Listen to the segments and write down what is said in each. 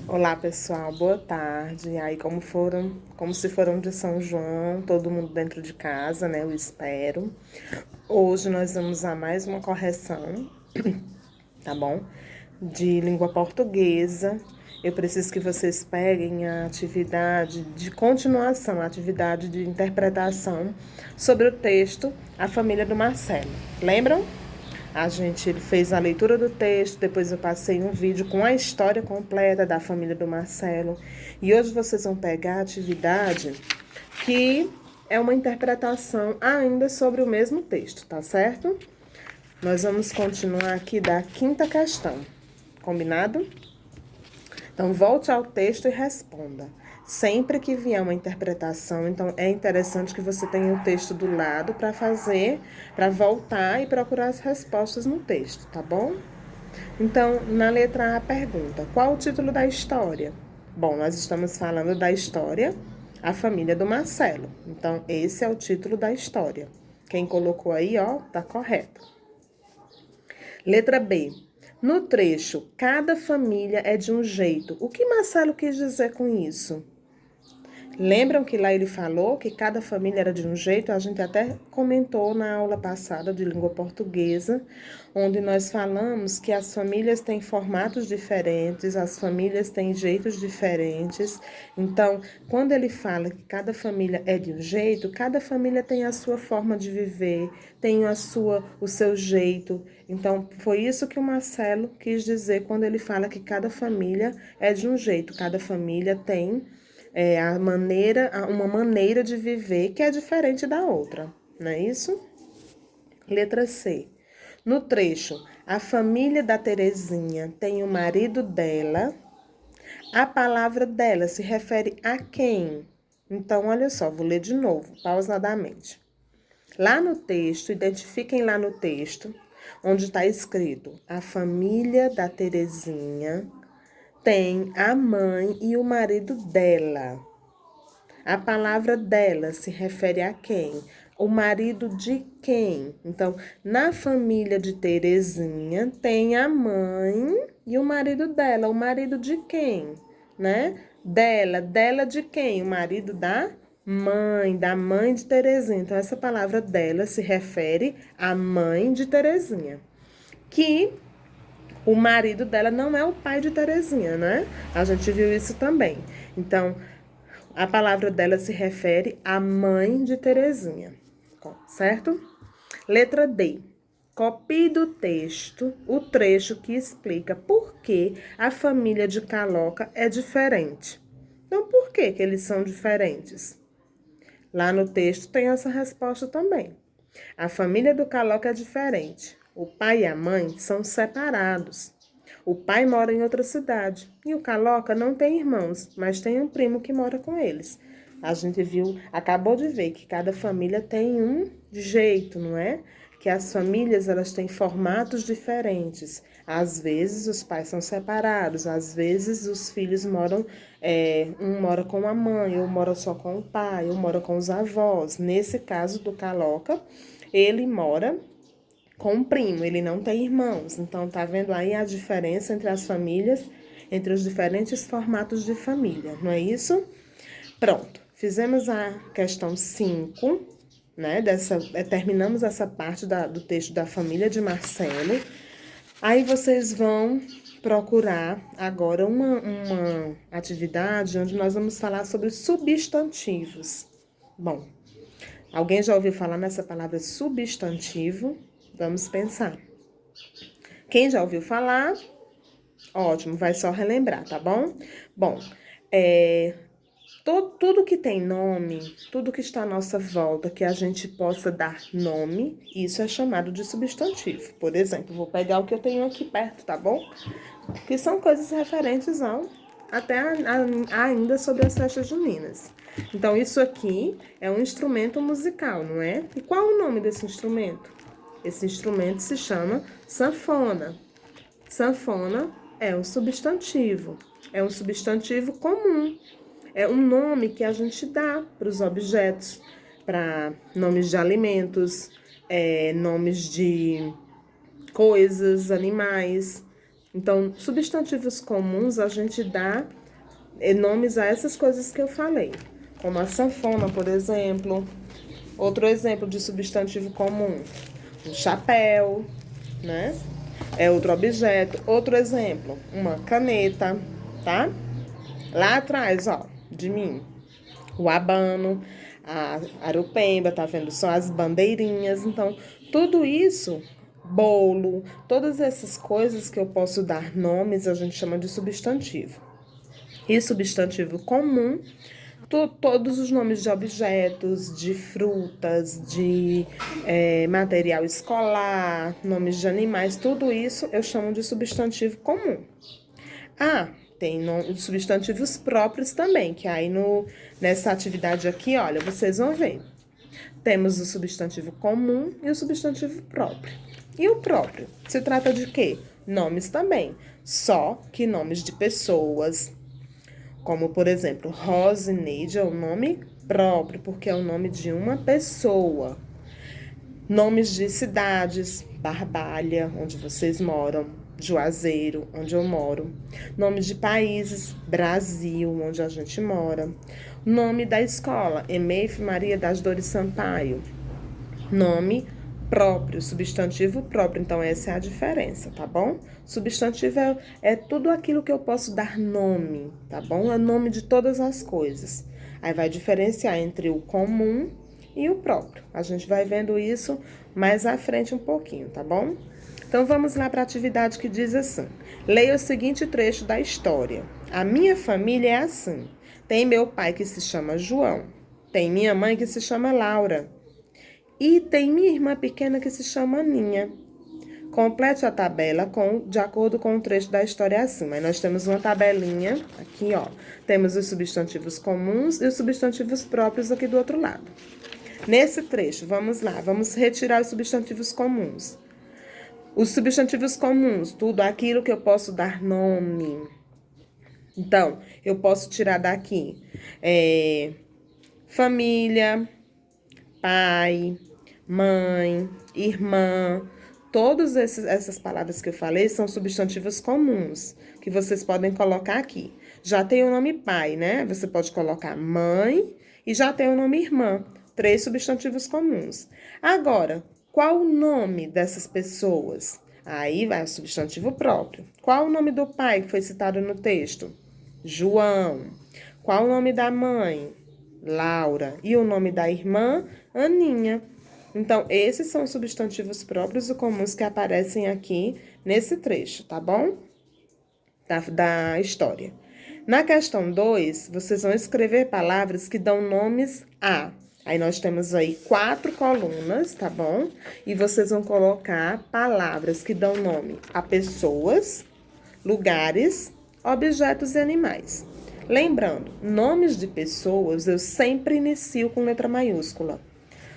Olá, pessoal, boa tarde. E aí, como se foram de São João, todo mundo dentro de casa, né? Eu espero. Hoje nós vamos a mais uma correção, tá bom? De língua portuguesa. Eu preciso que vocês peguem a atividade de continuação, a atividade de interpretação sobre o texto A Família do Marcelo. Lembram? A gente fez a leitura do texto, depois eu passei um vídeo com a história completa da família do Marcelo. E hoje vocês vão pegar a atividade que é uma interpretação ainda sobre o mesmo texto, tá certo? Nós vamos continuar aqui da quinta questão, combinado? Então, volte ao texto e responda. Sempre que vier uma interpretação, então é interessante que você tenha o texto do lado para voltar e procurar as respostas no texto, tá bom? Então, na letra A, pergunta: qual o título da história? Bom, nós estamos falando da história A Família do Marcelo. Então, esse é o título da história. Quem colocou aí, ó, tá correto. Letra B. No trecho, cada família é de um jeito. O que Marcelo quis dizer com isso? Lembram que lá ele falou que cada família era de um jeito? A gente até comentou na aula passada de língua portuguesa, onde nós falamos que as famílias têm formatos diferentes, as famílias têm jeitos diferentes. Então, quando ele fala que cada família é de um jeito, cada família tem a sua forma de viver, tem o seu jeito. Então, foi isso que o Marcelo quis dizer quando ele fala que cada família é de um jeito, cada família tem uma maneira de viver que é diferente da outra, não é isso? Letra C. No trecho, a família da Terezinha tem o marido dela. A palavra dela se refere a quem? Então, olha só, vou ler de novo, pausadamente. Lá no texto, identifiquem lá no texto, onde está escrito: a família da Terezinha tem a mãe e o marido dela. A palavra dela se refere a quem? O marido de quem? Então, na família de Terezinha tem a mãe e o marido dela. O marido de quem? Né? Dela de quem? O marido da mãe de Terezinha. Então, essa palavra dela se refere à mãe de Terezinha. Que o marido dela não é o pai de Terezinha, né? A gente viu isso também. Então, a palavra dela se refere à mãe de Terezinha, certo? Letra D. Copie do texto o trecho que explica por que a família de Caloca é diferente. Então, por que eles são diferentes? Lá no texto tem essa resposta também. A família do Caloca é diferente. O pai e a mãe são separados. O pai mora em outra cidade e o Caloca não tem irmãos, mas tem um primo que mora com eles. A gente viu, acabou de ver que cada família tem um jeito, não é? Que as famílias elas têm formatos diferentes. Às vezes os pais são separados, às vezes os filhos moram, um mora com a mãe, ou mora só com o pai, ou mora com os avós. Nesse caso do Caloca, ele mora com um primo, ele não tem irmãos. Então, tá vendo aí a diferença entre as famílias, entre os diferentes formatos de família, não é isso? Pronto, fizemos a questão 5, né? Terminamos essa parte do texto da família de Marcelo. Aí vocês vão procurar agora uma atividade onde nós vamos falar sobre substantivos. Bom, alguém já ouviu falar nessa palavra substantivo? Vamos pensar. Quem já ouviu falar, ótimo, vai só relembrar, tá bom? Bom, tudo que tem nome, tudo que está à nossa volta, que a gente possa dar nome, isso é chamado de substantivo. Por exemplo, vou pegar o que eu tenho aqui perto, tá bom? Que são coisas referentes ainda sobre as festas juninas. Então, isso aqui é um instrumento musical, não é? E qual o nome desse instrumento? Esse instrumento se chama sanfona. Sanfona é um substantivo comum. É um nome que a gente dá para os objetos, para nomes de alimentos, nomes de coisas, animais. Então, substantivos comuns, a gente dá nomes a essas coisas que eu falei. Como a sanfona, por exemplo. Outro exemplo de substantivo comum, um chapéu, né? É outro objeto. Outro exemplo, uma caneta, tá? Lá atrás, ó, de mim, o abano, a arupemba, tá vendo? São as bandeirinhas. Então, tudo isso, bolo, todas essas coisas que eu posso dar nomes, a gente chama de substantivo. E substantivo comum, todos os nomes de objetos, de frutas, de material escolar, nomes de animais, tudo isso eu chamo de substantivo comum. Ah, tem substantivos próprios também, que aí nessa atividade aqui, olha, vocês vão ver. Temos o substantivo comum e o substantivo próprio. E o próprio? Se trata de quê? Nomes também, só que nomes de pessoas, como, por exemplo, Rosineide é o nome próprio, porque é o nome de uma pessoa. Nomes de cidades, Barbalha, onde vocês moram, Juazeiro, onde eu moro. Nomes de países, Brasil, onde a gente mora. Nome da escola, Emeif Maria das Dores Sampaio. Nome próprio, substantivo próprio. Então, essa é a diferença, tá bom? Substantivo é tudo aquilo que eu posso dar nome, tá bom? É nome de todas as coisas. Aí vai diferenciar entre o comum e o próprio. A gente vai vendo isso mais à frente um pouquinho, tá bom? Então, vamos lá para a atividade que diz assim. Leia o seguinte trecho da história. A minha família é assim. Tem meu pai que se chama João. Tem minha mãe que se chama Laura. E tem minha irmã pequena que se chama Aninha. Complete a tabela de acordo com o trecho da história acima. Aí nós temos uma tabelinha aqui, ó. Temos os substantivos comuns e os substantivos próprios aqui do outro lado. Nesse trecho, vamos lá, vamos retirar os substantivos comuns. Os substantivos comuns, tudo aquilo que eu posso dar nome. Então, eu posso tirar daqui família, pai, mãe, irmã. Todas essas palavras que eu falei são substantivos comuns, que vocês podem colocar aqui. Já tem o nome pai, né? Você pode colocar mãe e já tem o nome irmã. 3 substantivos comuns. Agora, qual o nome dessas pessoas? Aí vai o substantivo próprio. Qual o nome do pai que foi citado no texto? João. Qual o nome da mãe? Laura. E o nome da irmã? Aninha. Então, esses são os substantivos próprios e comuns que aparecem aqui nesse trecho, tá bom? Da história. Na questão 2, vocês vão escrever palavras que dão nomes a. Aí nós temos aí 4 colunas, tá bom? E vocês vão colocar palavras que dão nome a pessoas, lugares, objetos e animais. Lembrando, nomes de pessoas eu sempre inicio com letra maiúscula.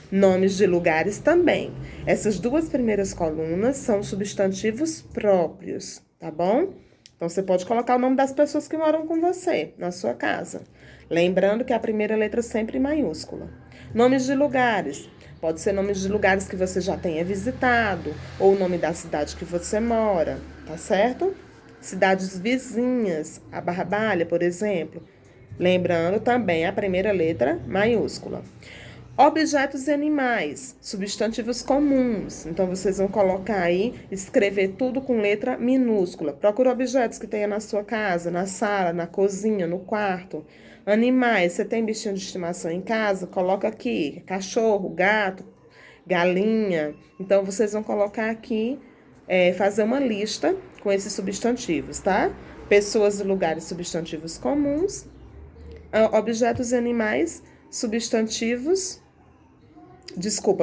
Nomes de lugares também. Essas 2 primeiras colunas são substantivos próprios, tá bom? Então, você pode colocar o nome das pessoas que moram com você, na sua casa. Lembrando que a primeira letra sempre maiúscula. Nomes de lugares. Pode ser nomes de lugares que você já tenha visitado, ou o nome da cidade que você mora, tá certo? Cidades vizinhas, a Barbalha, por exemplo. Lembrando também a primeira letra maiúscula. Objetos e animais, substantivos comuns. Então, vocês vão colocar aí, escrever tudo com letra minúscula. Procura objetos que tenha na sua casa, na sala, na cozinha, no quarto. Animais, você tem bichinho de estimação em casa? Coloca aqui, cachorro, gato, galinha. Então, vocês vão colocar aqui, fazer uma lista com esses substantivos, tá? Pessoas e lugares, substantivos comuns. Objetos e animais, substantivos...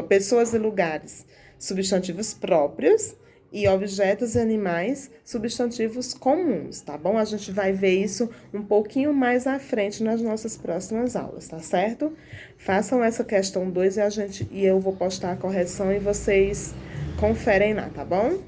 pessoas e lugares, substantivos próprios, e objetos e animais, substantivos comuns, tá bom? A gente vai ver isso um pouquinho mais à frente nas nossas próximas aulas, tá certo? Façam essa questão 2 e eu vou postar a correção e vocês conferem lá, tá bom?